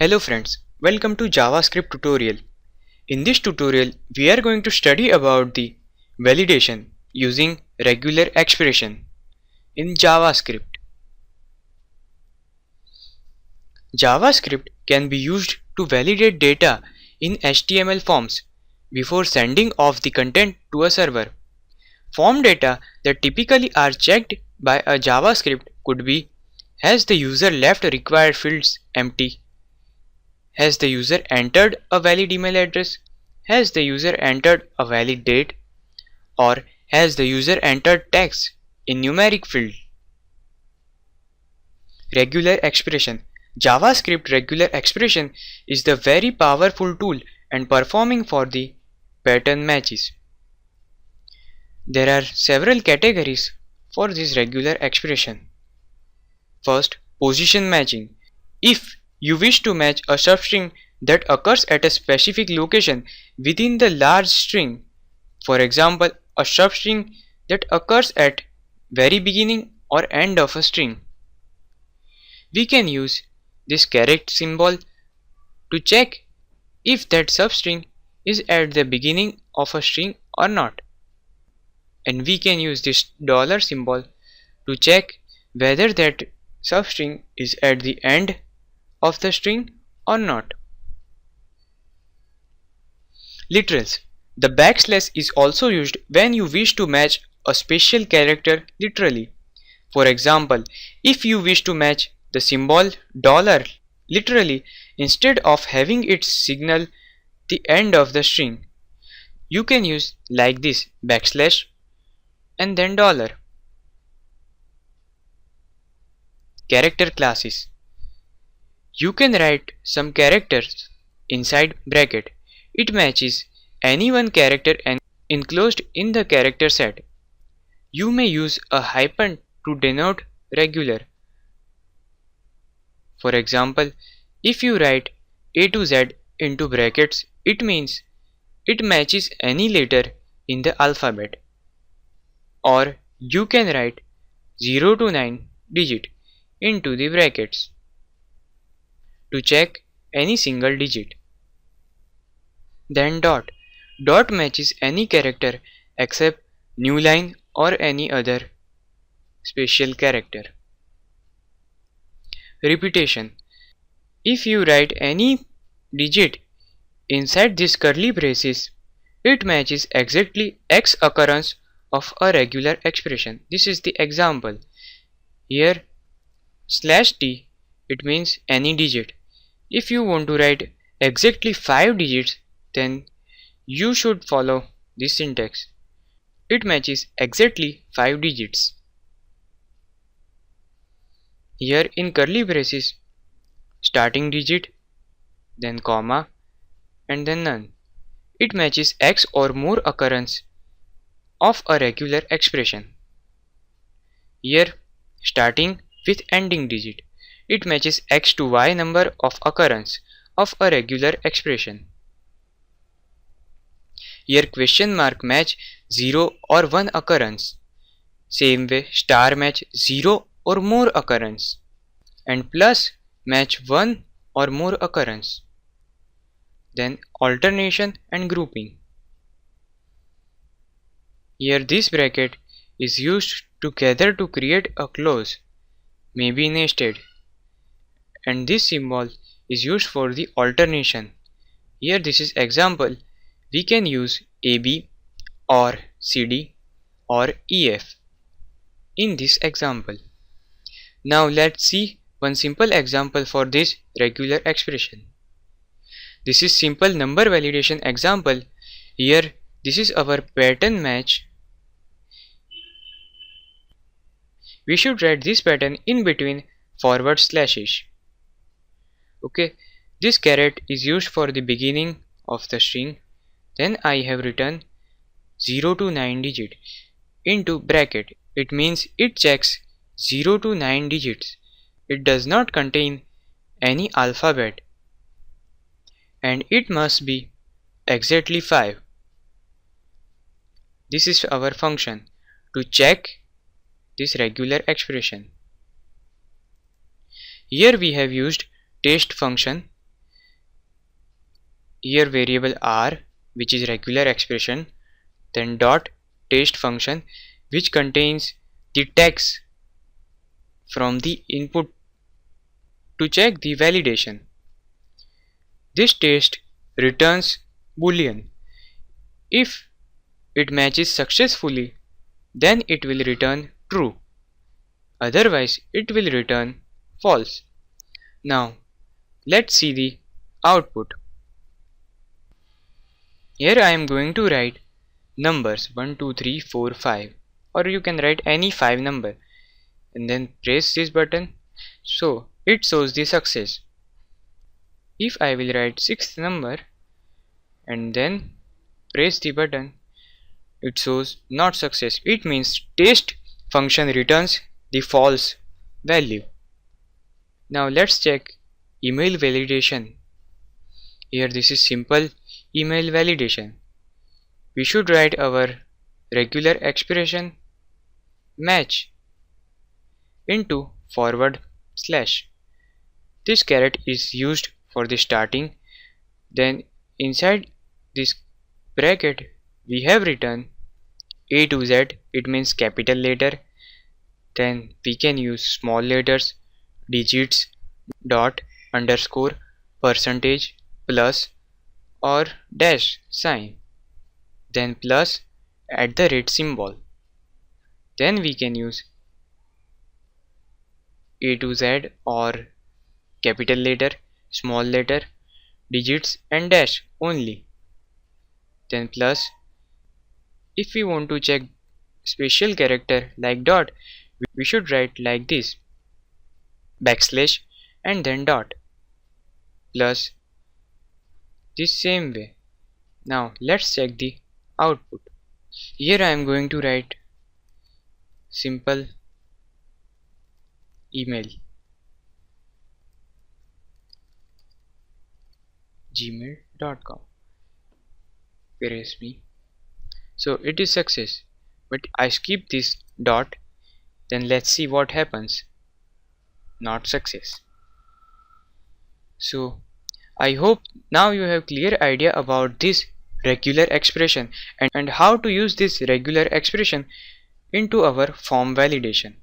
Hello friends, welcome to JavaScript tutorial. In this tutorial, we are going to study about the validation using regular expression in JavaScript. JavaScript can be used to validate data in HTML forms before sending off the content to a server. Form data that typically are checked by a JavaScript could be: has the user left required fields empty? Has the user entered a valid email address? Has the user entered a valid date? Or has the user entered text in numeric field? Regular expression. JavaScript regular expression is the very powerful tool and performing for the pattern matches. There are several categories for this regular expression. First, position matching. If you wish to match a substring that occurs at a specific location within the large string, for example, a substring that occurs at very beginning or end of a string, we can use this caret symbol to check if that substring is at the beginning of a string or not. And we can use this dollar symbol to check whether that substring is at the end of the string or not. Literals. The backslash is also used when you wish to match a special character literally. For example, if you wish to match the symbol dollar literally instead of having it signal the end of the string, you can use like this backslash and then dollar. Character classes. You can write some characters inside bracket. It matches any one character enclosed in the character set. You may use a hyphen to denote regular. For example, if you write A to Z into brackets, it means it matches any letter in the alphabet. Or you can write 0 to 9 digit into the brackets to check any single digit. Then dot. Dot matches any character except new line or any other special character. Repetition. If you write any digit inside this curly braces, it matches exactly X occurrence of a regular expression. This is the example. Here /t, it means any digit. If you want to write exactly 5 digits, then you should follow this syntax. It matches exactly 5 digits. Here in curly braces, starting digit, then comma, and then none. It matches X or more occurrence of a regular expression. Here starting with ending digit. It matches X to Y number of occurrence of a regular expression. Here question mark match 0 or 1 occurrence. Same way star match 0 or more occurrence. And plus match 1 or more occurrence. Then alternation and grouping. Here this bracket is used together to create a clause, maybe nested. And this symbol is used for the alternation. Here this is example. We can use AB or CD or EF in this example. Now let's see one simple example for this regular expression. This is simple number validation example. Here this is our pattern match. We should write this pattern in between forward slashes. Okay, this caret is used for the beginning of the string. Then I have written 0 to 9 digit into bracket. It means it checks 0 to 9 digits. It does not contain any alphabet. And it must be exactly 5. This is our function to check this regular expression. Here we have used test function Here variable r, which is regular expression, then dot test function, which contains the text from the input to check the validation. This test returns boolean. If it matches successfully, then it will return true. Otherwise, it will return false. Now, let's see the output. Here I am going to write numbers 1, 2, 3, 4, 5, or you can write any 5 number and then press this button, so it shows the success. If I will write 6th number and then press the button, it shows not success. It means test function returns the false value. Now let's check email validation. Here this is simple email validation. We should write our regular expression match into forward slash. This caret is used for the starting. Then inside this bracket we have written A to Z, it means capital letter. Then we can use small letters, digits, dot, underscore, percentage, plus or dash sign. Then plus @ symbol. Then we can use A to Z or capital letter, small letter, digits and dash only. Then plus. If we want to check special character like dot, we should write like this, backslash and then dot, plus this same way. Now let's check the output. Here I am going to write simple email gmail.com. Press me. So it is success, but I skip this dot. Then let's see what happens. Not success. So I hope now you have clear idea about this regular expression and how to use this regular expression into our form validation.